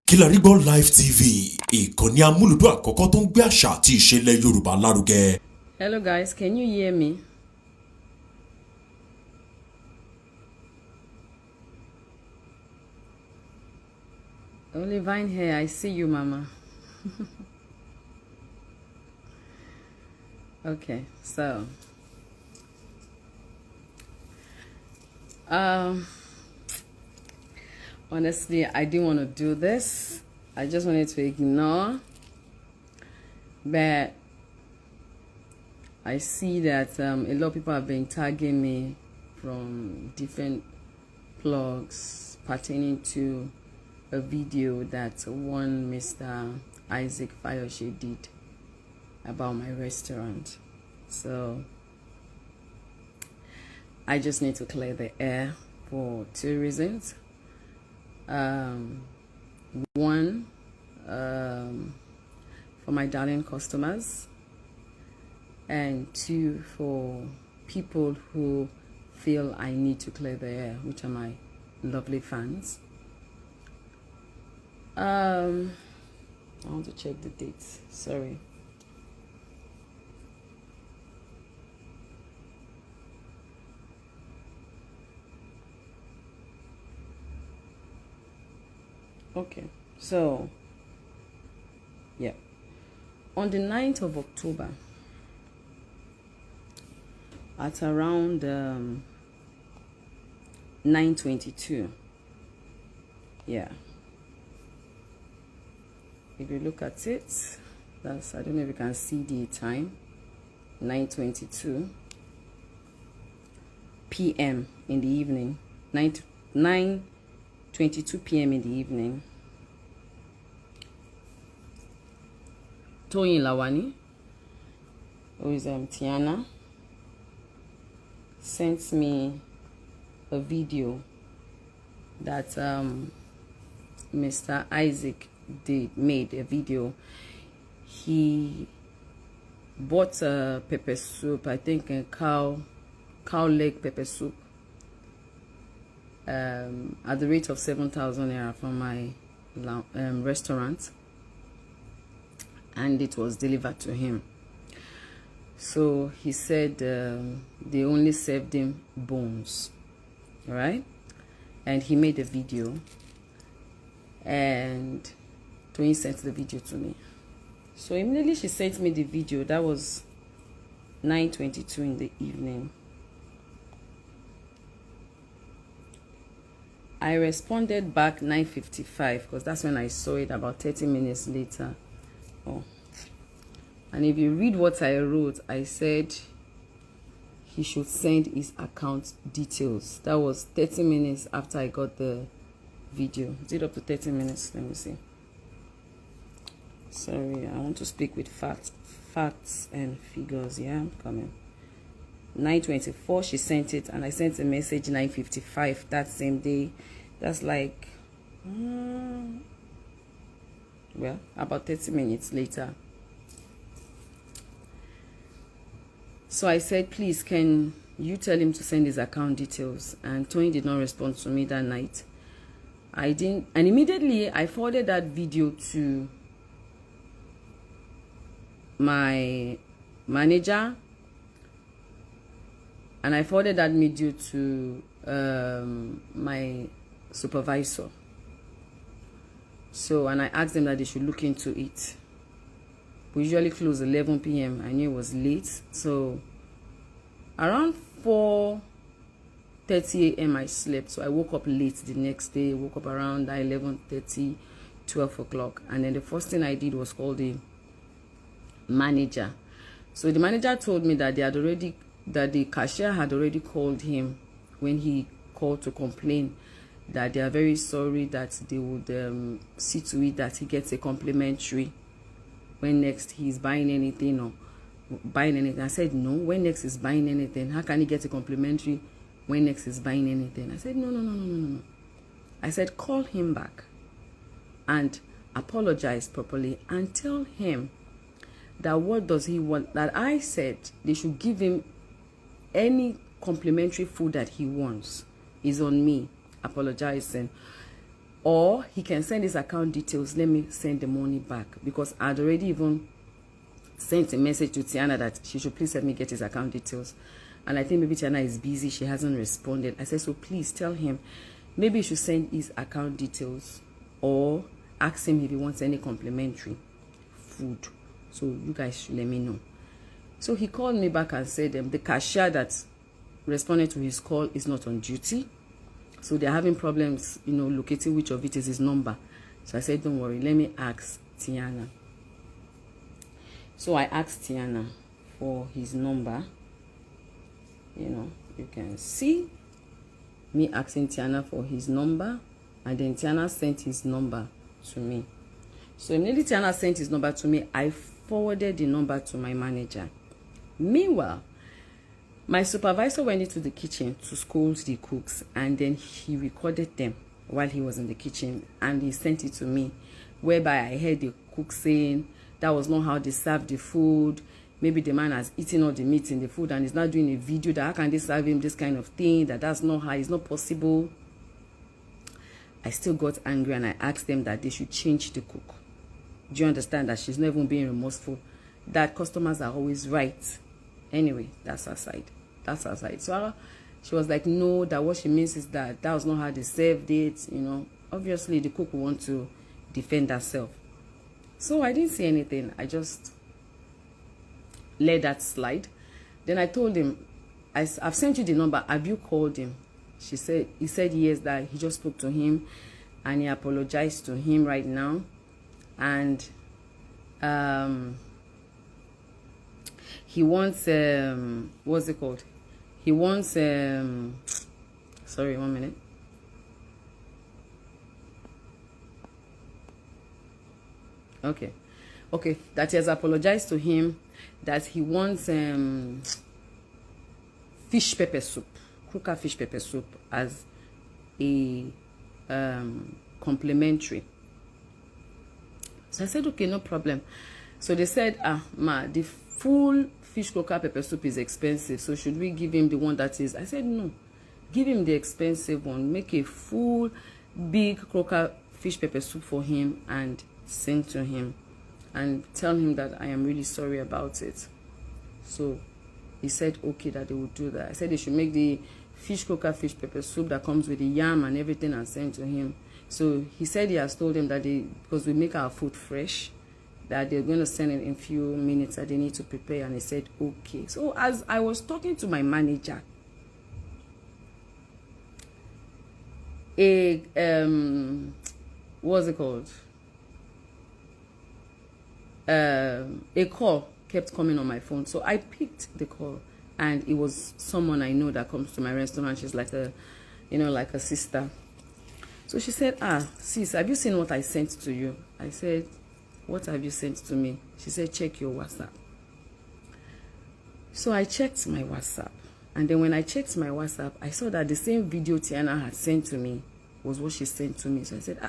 Kilarigbo Live TV, ìkànnì amúlùdún àkọ́kọ́ tó ń gbé àṣà àti ìṣẹ̀lẹ̀ Yorùbá lárugẹ. Hello guys, can you hear me? Only Vine here, I see you, Mama. Okay, so honestly, I didn't want to do this. I just wanted to ignore, but I see that a lot of people have been tagging me from different blogs pertaining to a video that one Mr. Isaac Fayose did about my restaurant. So I just need to clear the air for two reasons. One, for my darling customers, and two, for people who feel I need to clear the air, which are my lovely fans. I want to check the dates. Sorry. Okay, so yeah, on the 9th of October at around 9:22, yeah, if you look at it, that's, I don't know if you can see the time, 9:22 p.m. in the evening, 9:22 p.m. in the evening. Toyin Lawani, who is Tiana, sent me a video that Mr. Isaac made a video. He bought a pepper soup, I think a cow leg pepper soup, at the rate of 7,000 naira from my restaurant, and it was delivered to him. So he said they only served him bones, right? And he made a video, and Toyin sent the video to me. So immediately she sent me the video. That was 9:22 in the evening. I responded back 9:55 because that's when I saw it, about 30 minutes later. Oh. And if you read what I wrote, I said he should send his account details. That was 30 minutes after I got the video. Is it up to 30 minutes? Let me see. Sorry, I want to speak with facts and figures. Yeah, I'm coming. 9:24 she sent it, and I sent a message 9:55 that same day. That's like well, about 30 minutes later. So I said, please, can you tell him to send his account details? And Tony did not respond to me that night. I didn't, and immediately I forwarded that video to my manager, and I forwarded that video to my supervisor. So, and I asked them that they should look into it. We usually close 11 p.m. I knew it was late. So around 4:30 a.m. I slept. So I woke up late the next day. Woke up around 11:30, 12 o'clock. And then the first thing I did was call the manager. So the manager told me that the cashier had already called him when he called to complain that they are very sorry, that they would see to it that he gets a complimentary when next he's buying anything or buying anything. I said, no, when next is buying anything, how can he get a complimentary when next is buying anything? I said, no. I said, call him back and apologize properly and tell him that what does he want, that I said they should give him any complimentary food that he wants is on me apologizing. or he can send his account details. Let me send the money back, because I'd already even sent a message to Tiana that she should please let me get his account details. And I think maybe Tiana is busy. She hasn't responded. I said, so please tell him maybe he should send his account details, or ask him if he wants any complimentary food. So you guys should let me know. So he called me back and said the cashier that responded to his call is not on duty. So they're having problems, locating which of it is his number. So I said, don't worry, let me ask Tiana. So I asked Tiana for his number. You can see me asking Tiana for his number, and then Tiana sent his number to me. So immediately Tiana sent his number to me, I forwarded the number to my manager. Meanwhile, my supervisor went into the kitchen to scold the cooks, and then he recorded them while he was in the kitchen, and he sent it to me, whereby I heard the cook saying that was not how they served the food. Maybe the man has eaten all the meat in the food and is now doing a video that how can they serve him this kind of thing, that's not how, it's not possible. I still got angry, and I asked them that they should change the cook. Do you understand that she's not even being remorseful? That customers are always right. Anyway, that's aside. So she was like, no, that what she means is that was not how they served it. Obviously the cook will want to defend herself. So I didn't say anything. I just let that slide. Then I told him, I've sent you the number. Have you called him? He said yes, that he just spoke to him and he apologized to him right now. And he wants what's it called? He wants sorry, 1 minute. Okay, that he has apologized to him, that he wants fish pepper soup, croaker fish pepper soup as a complimentary. So I said, okay, no problem. So they said, the full fish croaker pepper soup is expensive, so should we give him the one that is? I said, no, give him the expensive one. Make a full big croaker fish pepper soup for him and send to him, and tell him that I am really sorry about it. So he said okay, that they would do that. I said they should make the fish croaker fish pepper soup that comes with the yam and everything and send to him. So he said he has told them that because we make our food fresh, that they're going to send it in a few minutes, that they need to prepare. And he said okay. So as I was talking to my manager, what's it called? A call kept coming on my phone. So I picked the call, and it was someone I know that comes to my restaurant. She's like a sister. So she said, sis, have you seen what I sent to you? I said, what have you sent to me? She said, check your WhatsApp. So I checked my WhatsApp, and then when I checked my WhatsApp, I saw that the same video Tiana had sent to me was what she sent to me. So I said,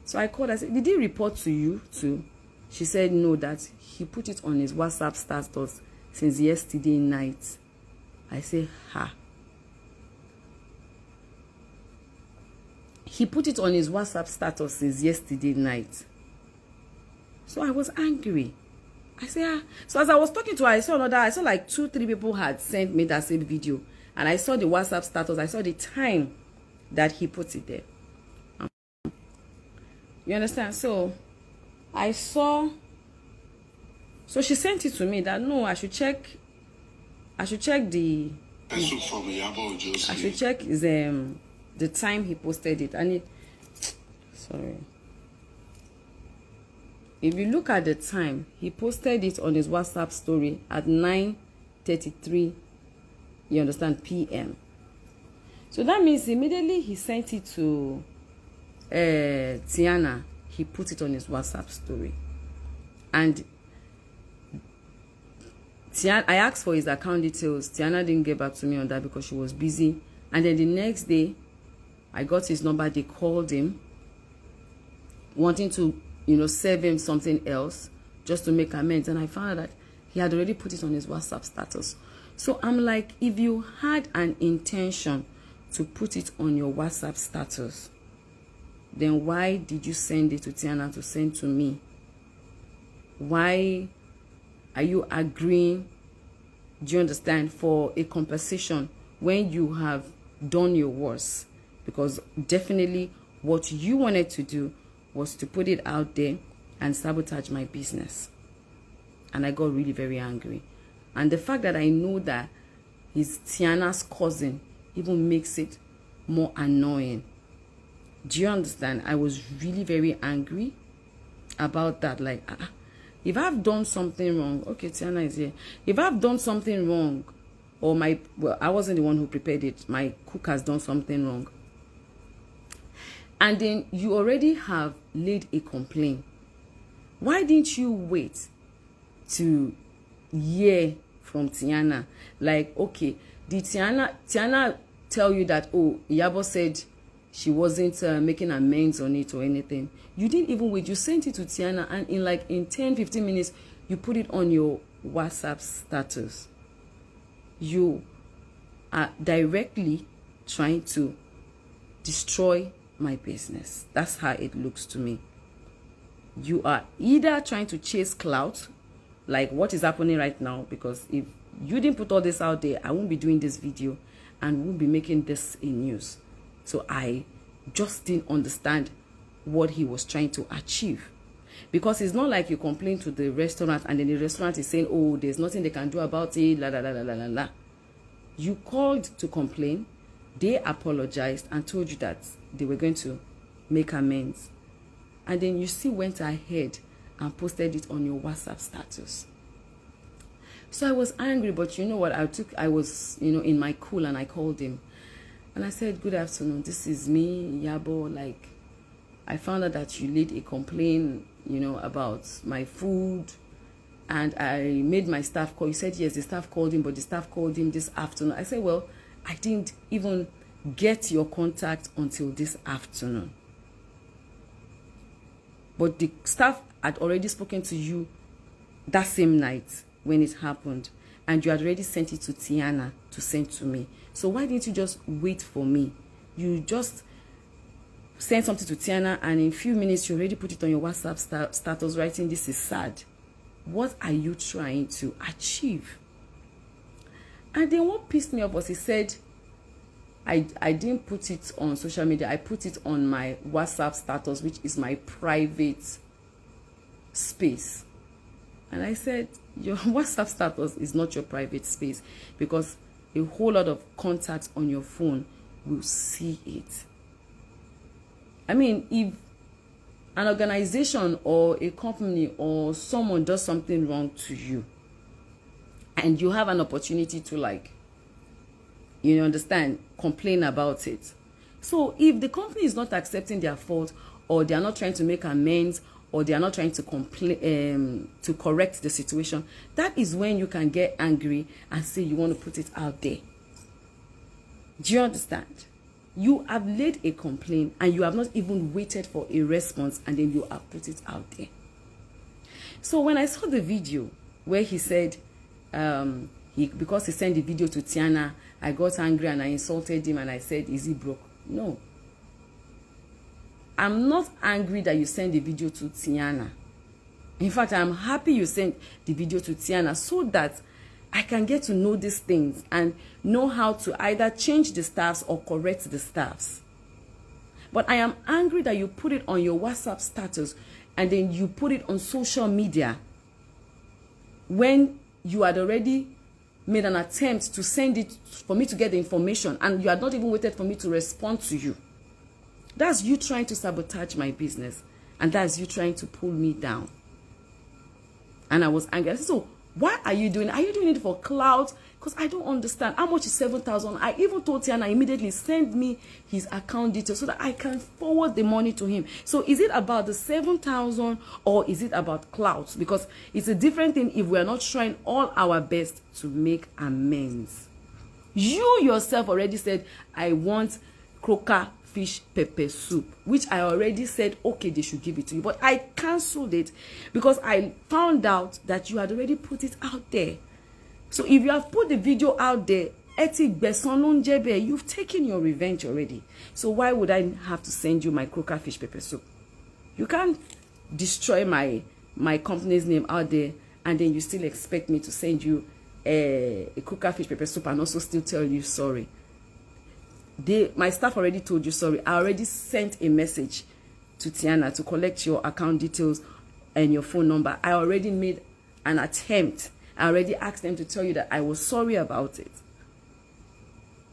So I called. I said, did he report to you too? She said no, that he put it on his WhatsApp status since yesterday night. I said, He put it on his WhatsApp status since yesterday night. So I was angry. I said, So as I was talking to her, I saw like 2-3 people had sent me that same video. And I saw the WhatsApp status. I saw the time that he put it there. You understand? So she sent it to me that no, I should check the the time he posted it. And if you look at the time, he posted it on his WhatsApp story at 9:33, you understand, p.m. So that means immediately he sent it to Tiana, he put it on his WhatsApp story. And I asked for his account details. Tiana didn't get back to me on that because she was busy. And then the next day, I got his number. They called him, wanting to, serve him something else just to make amends. And I found out that he had already put it on his WhatsApp status. So I'm like, if you had an intention to put it on your WhatsApp status, then why did you send it to Tiana to send to me? Why are you agreeing, do you understand, for a compensation when you have done your worst? Because definitely what you wanted to do was to put it out there and sabotage my business. And I got really very angry. And the fact that I know that he's Tiana's cousin even makes it more annoying. Do you understand? I was really very angry about that. Like, if I've done something wrong, okay, Tiana is here. If I've done something wrong, or I wasn't the one who prepared it, my cook has done something wrong, and then you already have laid a complaint, why didn't you wait to hear from Tiana? Like, okay, did Tiana tell you that, oh, Iyabo said she wasn't making amends on it or anything? You didn't even wait. You sent it to Tiana, and in 10-15 minutes you put it on your WhatsApp status. You are directly trying to destroy my business. That's how it looks to me. You are either trying to chase clout, like what is happening right now, because if you didn't put all this out there, I won't be doing this video and won't be making this in news. So I just didn't understand what he was trying to achieve. Because it's not like you complain to the restaurant and then the restaurant is saying, oh, there's nothing they can do about it, la la la la la la. You called to complain, they apologized and told you that they were going to make amends. And then you still went ahead and posted it on your WhatsApp status. So I was angry, but you know what? I was, in my cool, and I called him. And I said, good afternoon, this is me, Iyabo. Like, I found out that you laid a complaint, about my food. And I made my staff call. You said, yes, the staff called him, but the staff called him this afternoon. I said, well, I didn't even get your contact until this afternoon. But the staff had already spoken to you that same night when it happened. And you had already sent it to Tiana to send to me. So why didn't you just wait for me? You just sent something to Tiana, and in a few minutes you already put it on your WhatsApp status writing, this is sad. What are you trying to achieve? And then what pissed me off was he said, I didn't put it on social media. I put it on my WhatsApp status, which is my private space. And I said, your WhatsApp status is not your private space, because a whole lot of contacts on your phone will see it. I mean, if an organization or a company or someone does something wrong to you, and you have an opportunity to, complain about it. So if the company is not accepting their fault, or they are not trying to make amends, or they are not trying to complain, to correct the situation, that is when you can get angry and say you want to put it out there. Do you understand? You have laid a complaint and you have not even waited for a response, and then you have put it out there. So when I saw the video where he said, because he sent the video to Tiana, I got angry and I insulted him and I said, is he broke? No. I'm not angry that you sent the video to Tiana. In fact, I'm happy you sent the video to Tiana so that I can get to know these things and know how to either change the staffs or correct the staffs. But I am angry that you put it on your WhatsApp status and then you put it on social media when you had already made an attempt to send it for me to get the information, and you had not even waited for me to respond to you. That's you trying to sabotage my business, and that's you trying to pull me down. And I was angry. I said, so why are you doing it? Are you doing it for clout? Because I don't understand. How much is 7,000? I even told Tiana immediately send me his account details so that I can forward the money to him. So is it about the 7,000 or is it about clout? Because it's a different thing if we are not trying all our best to make amends. You yourself already said, I want croaker fish pepper soup, which I already said, okay, they should give it to you. But I cancelled it because I found out that you had already put it out there. So if you have put the video out there, You've taken your revenge already. So why would I have to send you my croaker fish pepper soup? You can't destroy my company's name out there and then you still expect me to send you a croaker fish pepper soup and also still tell you sorry. My staff already told you sorry. I already sent a message to Tiana to collect your account details and your phone number. I already made an attempt. I already asked them to tell you that I was sorry about it.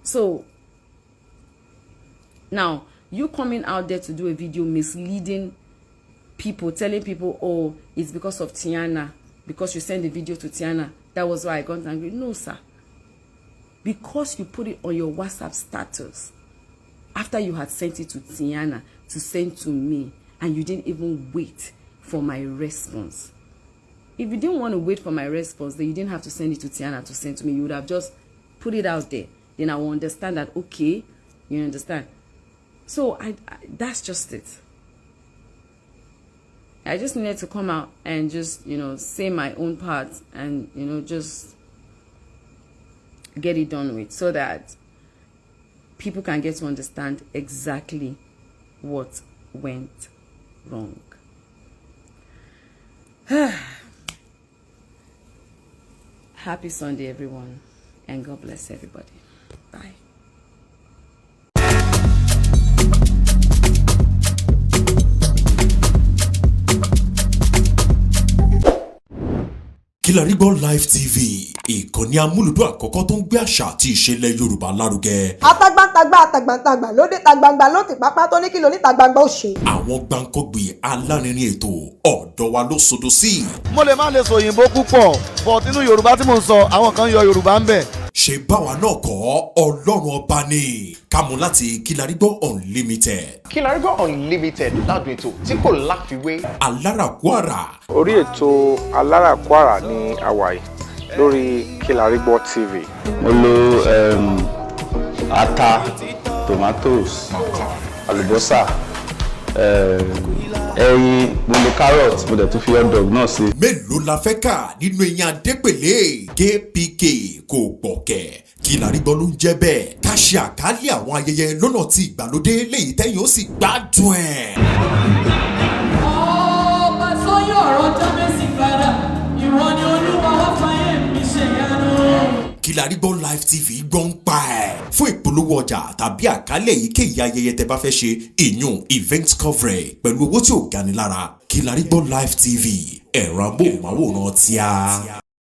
So now you coming out there to do a video misleading people, telling people, oh, it's because of Tiana, because you sent the video to Tiana, that was why I got angry. No, sir. Because you put it on your WhatsApp status after you had sent it to Tiana to send to me, and you didn't even wait for my response. If you didn't want to wait for my response, then you didn't have to send it to Tiana to send to me. You would have just put it out there. Then I will understand that, okay, you understand. So that's just it. I just needed to come out and just, say my own part and, just get it done with so that people can get to understand exactly what went wrong. Happy Sunday, everyone, and God bless everybody. Bye. Kilarigbo Live TV, ìkànnì amúlùdún àkọ́kọ́ tó ń gbé àṣà àti ìṣẹ̀lẹ̀ Yorùbá lárugẹ. Atagbantagba lóde tagbangba ló ti pápá tó ní kí lóní tagbangba ó ṣe. Àwọn gbàǹkọ́gbì alárinrin ètò ọ̀dọ́ wa ló sodo sí. Mo lè má lè sọ òyìnbó púpọ̀, but nínú Yorùbá tí mò ń sọ, àwọn kan yọ Yorùbá ń bẹ̀. Ṣé báwa náà kọ́ Ọlọ́run ọba ni kámú láti Kilarigbo Unlimited. Kilarigbo Unlimited ládùn ètò tí kò láfiwé. Alárakúàrà. Orí ètò Alárakúàrà ní àwàyè lórí Kilarigbo TV. Mo lo ata, tomatoes, àlùbọ́sà, ẹyin, mo lo carrot, mo dẹ̀ tún fi hot dog náà sí. Mélòó la fẹ́ kà nínú eyín adépèlé KPK kò gbọ̀kẹ̀. Kilarigbo ló ń jẹ́ bẹ́ẹ̀. Ká ṣe àkálẹ̀ àwọn ayẹyẹ lọ́nà tí ìgbàlódé léyìí tẹ́yìn ó sì gbádùn ẹ̀. Ọba sọ́yọ̀ ọ̀rọ̀ jábẹ́sì padà, ìwọ ni Olúwa wá fàyè mi ṣèyanu. Kilarigbo Live TV gbọ́n pa ẹ̀. Fún ìpolówó ọjà tàbí àkálẹ̀ èyíkéyìí ayẹyẹ tẹ́ bá fẹ́ ṣe ìyún event coverage pẹ̀lú owó tí ò gani lára. Kilarigbo Live TV ẹ̀rọ amóhùnmáwòrán tíá.